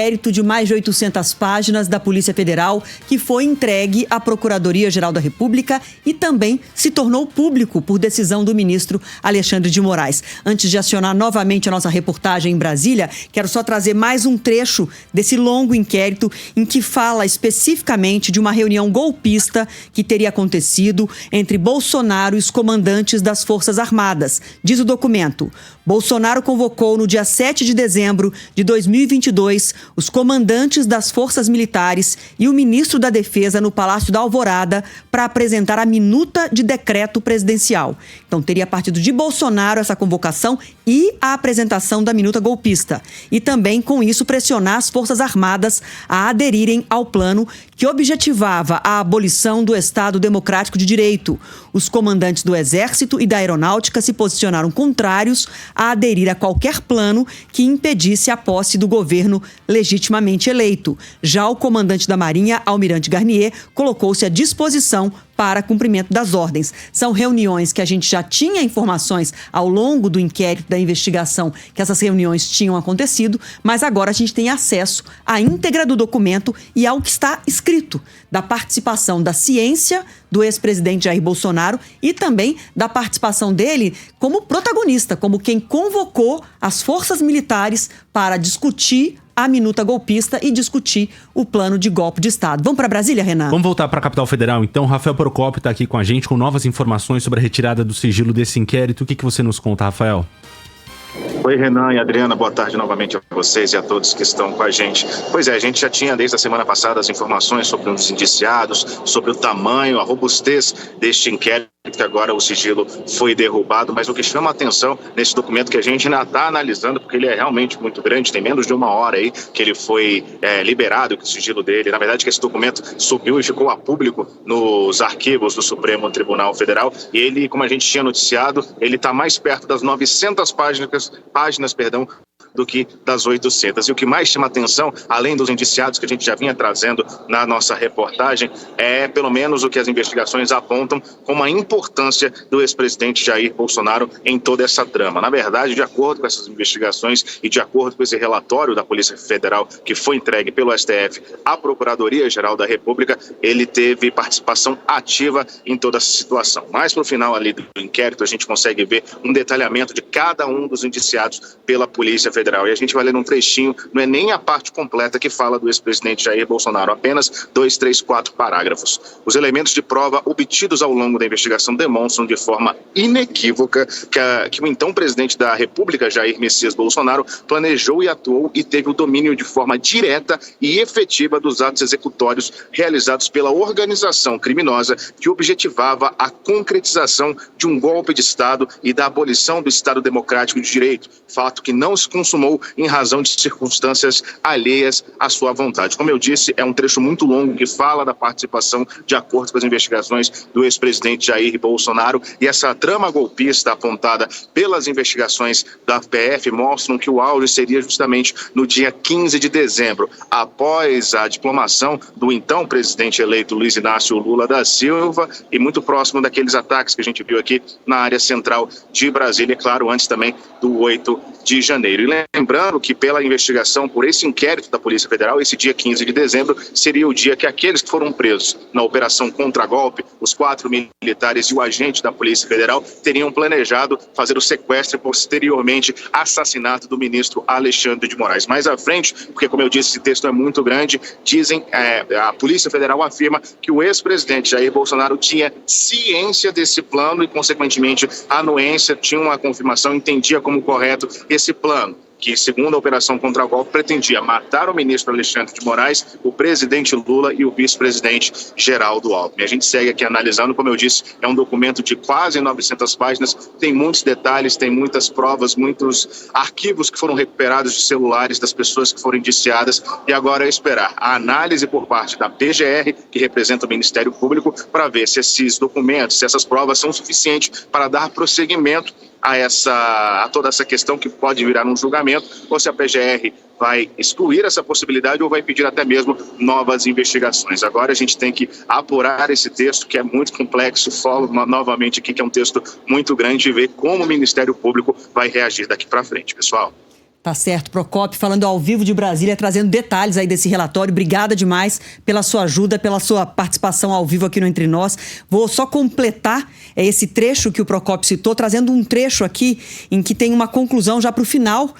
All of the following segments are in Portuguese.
Inquérito de mais de 800 páginas da Polícia Federal que foi entregue à Procuradoria-Geral da República e também se tornou público por decisão do ministro Alexandre de Moraes. Antes de acionar novamente a nossa reportagem em Brasília, quero só trazer mais um trecho desse longo inquérito em que fala especificamente de uma reunião golpista que teria acontecido entre Bolsonaro e os comandantes das Forças Armadas. Diz o documento: Bolsonaro convocou no dia 7 de dezembro de 2022 os comandantes das forças militares e o ministro da Defesa no Palácio da Alvorada para apresentar a minuta de decreto presidencial. Então, teria partido de Bolsonaro essa convocação e a apresentação da minuta golpista. E também, com isso, pressionar as Forças Armadas a aderirem ao plano que objetivava a abolição do Estado Democrático de Direito. Os comandantes do Exército e da Aeronáutica se posicionaram contrários a aderir a qualquer plano que impedisse a posse do governo legitimamente eleito. Já o comandante da Marinha, Almirante Garnier, colocou-se à disposição para cumprimento das ordens. São reuniões que a gente já tinha informações ao longo do inquérito, da investigação, que essas reuniões tinham acontecido, mas agora a gente tem acesso à íntegra do documento e ao que está escrito, da participação da ciência do ex-presidente Jair Bolsonaro e também da participação dele como protagonista, como quem convocou as forças militares para discutir a minuta golpista e discutir o plano de golpe de Estado. Vamos para Brasília, Renan? Vamos voltar para a capital federal, então. Rafael Procópio está aqui com a gente com novas informações sobre a retirada do sigilo desse inquérito. O que você nos conta, Rafael? Oi, Renan e Adriana, boa tarde novamente a vocês e a todos que estão com a gente. Pois é, a gente já tinha desde a semana passada as informações sobre os indiciados, sobre o tamanho, a robustez deste inquérito, que agora o sigilo foi derrubado, mas o que chama a atenção nesse documento que a gente ainda está analisando, porque ele é realmente muito grande, tem menos de uma hora aí que ele foi liberado, que o sigilo dele, na verdade que esse documento subiu e ficou a público nos arquivos do Supremo Tribunal Federal, e ele, como a gente tinha noticiado, ele está mais perto das 900 páginas, do que das 800. E o que mais chama atenção, além dos indiciados que a gente já vinha trazendo na nossa reportagem, é pelo menos o que as investigações apontam como a importância do ex-presidente Jair Bolsonaro em toda essa trama. Na verdade, de acordo com essas investigações e de acordo com esse relatório da Polícia Federal que foi entregue pelo STF à Procuradoria-Geral da República, ele teve participação ativa em toda essa situação. Mais para o final ali do inquérito, a gente consegue ver um detalhamento de cada um dos indiciados pela Polícia Federal. E a gente vai ler um trechinho, não é nem a parte completa que fala do ex-presidente Jair Bolsonaro, apenas 2, 3, 4 parágrafos. Os elementos de prova obtidos ao longo da investigação demonstram de forma inequívoca que o então presidente da República, Jair Messias Bolsonaro, planejou e atuou e teve o domínio de forma direta e efetiva dos atos executórios realizados pela organização criminosa que objetivava a concretização de um golpe de Estado e da abolição do Estado Democrático de Direito, fato que não se consumou em razão de circunstâncias alheias à sua vontade. Como eu disse, é um trecho muito longo que fala da participação, de acordo com as investigações do ex-presidente Jair Bolsonaro, e essa trama golpista apontada pelas investigações da PF mostram que o auge seria justamente no dia 15 de dezembro, após a diplomação do então presidente eleito Luiz Inácio Lula da Silva e muito próximo daqueles ataques que a gente viu aqui na área central de Brasília, claro, antes também do 8 de janeiro. E lembrando que pela investigação, por esse inquérito da Polícia Federal, esse dia 15 de dezembro seria o dia que aqueles que foram presos na operação contra-golpe, os 4 militares e o agente da Polícia Federal, teriam planejado fazer o sequestro e posteriormente assassinato do ministro Alexandre de Moraes. Mais à frente, porque como eu disse, esse texto é muito grande, a Polícia Federal afirma que o ex-presidente Jair Bolsonaro tinha ciência desse plano e, consequentemente, a anuência tinha uma confirmação, entendia como correto esse plano, que, segundo a Operação Contra-Golpe, pretendia matar o ministro Alexandre de Moraes, o presidente Lula e o vice-presidente Geraldo Alckmin. A gente segue aqui analisando, como eu disse, é um documento de quase 900 páginas, tem muitos detalhes, tem muitas provas, muitos arquivos que foram recuperados de celulares das pessoas que foram indiciadas, e agora é esperar a análise por parte da PGR, que representa o Ministério Público, para ver se esses documentos, se essas provas são suficientes para dar prosseguimento a toda essa questão que pode virar um julgamento, ou se a PGR vai excluir essa possibilidade ou vai pedir até mesmo novas investigações. Agora a gente tem que apurar esse texto, que é muito complexo, falo novamente aqui que é um texto muito grande, e ver como o Ministério Público vai reagir daqui para frente, pessoal. Tá certo, Procópio, falando ao vivo de Brasília, trazendo detalhes aí desse relatório. Obrigada demais pela sua ajuda, pela sua participação ao vivo aqui no Entre Nós. Vou só completar esse trecho que o Procópio citou, trazendo um trecho aqui em que tem uma conclusão já para o final.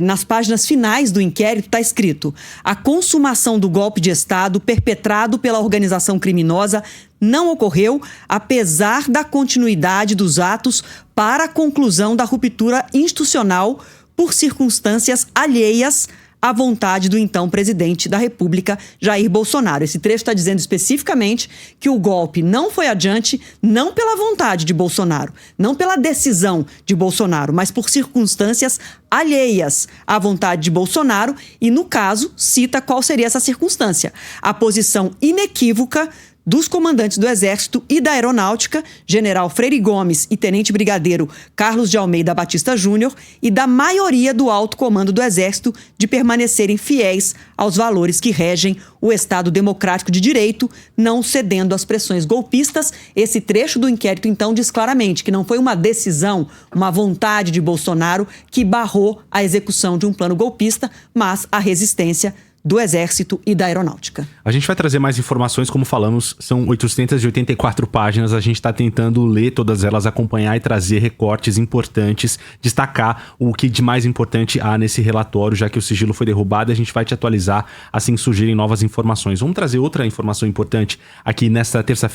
Nas páginas finais do inquérito está escrito: a consumação do golpe de Estado perpetrado pela organização criminosa não ocorreu, apesar da continuidade dos atos para a conclusão da ruptura institucional por circunstâncias alheias à vontade do então presidente da República, Jair Bolsonaro. Esse trecho está dizendo especificamente que o golpe não foi adiante, não pela vontade de Bolsonaro, não pela decisão de Bolsonaro, mas por circunstâncias alheias à vontade de Bolsonaro e, no caso, cita qual seria essa circunstância: a posição inequívoca dos comandantes do Exército e da Aeronáutica, General Freire Gomes e Tenente Brigadeiro Carlos de Almeida Batista Júnior, e da maioria do alto comando do Exército de permanecerem fiéis aos valores que regem o Estado democrático de direito, não cedendo às pressões golpistas. Esse trecho do inquérito, então, diz claramente que não foi uma decisão, uma vontade de Bolsonaro que barrou a execução de um plano golpista, mas a resistência do Exército e da Aeronáutica. A gente vai trazer mais informações, como falamos, são 884 páginas, a gente está tentando ler todas elas, acompanhar e trazer recortes importantes, destacar o que de mais importante há nesse relatório, já que o sigilo foi derrubado. A gente vai te atualizar assim que surgirem novas informações. Vamos trazer outra informação importante aqui nesta terça-feira.